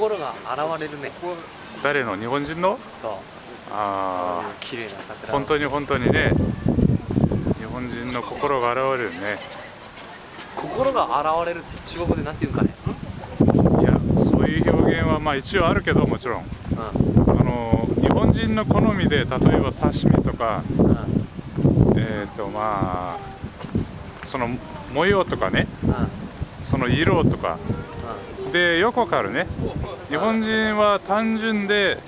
心が現れるね。誰の？日本人の？そう。ああ、綺麗な桜。本当にね、日本人の心が現れるね。心が現れるって中国でなんて言うんかね。いや、そういう表現はまあ一応あるけど、もちろん。日本人の好みで、例えば刺身とか、まあ、その模様とかね、その色とか、でよくわかるね。日本人は単純で、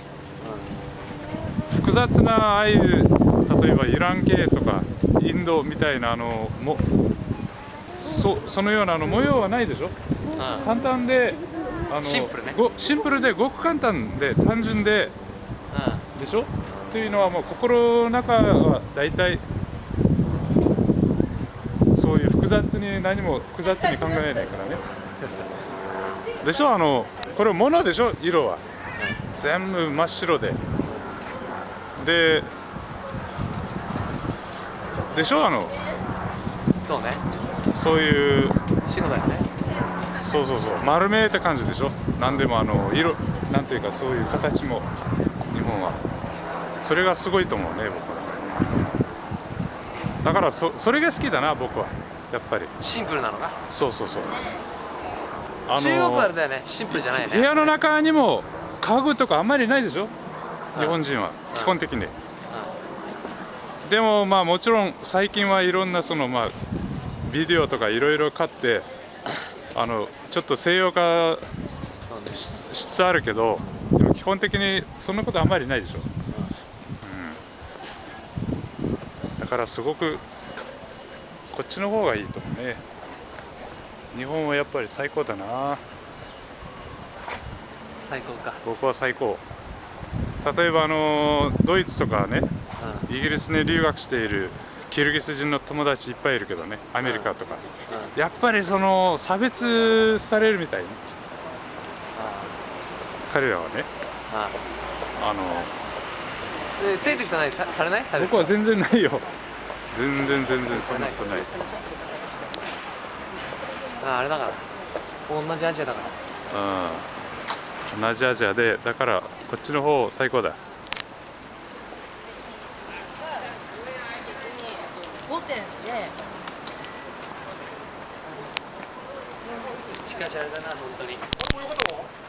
複雑なああいう例えばイラン系とかインドみたいなそのような模様はないでしょ。簡単でシンプルね。シンプルでごく簡単で単純で、でしょ。というのはもう心の中は大体そういう何も複雑に考えないからね。でしょ。これ物でしょ。色は全部真っ白ででしょ。そうね。そういう白だよね。そう丸めって感じでしょ。何でも色なんていうか、そういう形も日本はそれがすごいと思うね、僕は。だからそれが好きだな、僕は。やっぱりシンプルなのが。そう中国はあれだよね、シンプルじゃないよね。部屋の中にも家具とかあんまりないでしょ、日本人は基本的に。でもまあもちろん最近はいろんなビデオとかいろいろ買ってちょっと西洋化しつつあるけど、でも基本的にそんなことあんまりないでしょ。だからすごくこっちの方がいいと思うね。日本はやっぱり最高だな。最高か。僕は最高。例えばドイツとかね、イギリスに留学しているキルギス人の友達いっぱいいるけどね、アメリカとか、やっぱり差別されるみたいね、彼らはね。生徒じゃないされない？僕は全然ないよ。全然そんなことない。あれだから、同じアジアだから。同じアジアで、だからこっちの方最高だ。しかしあれだな、本当に。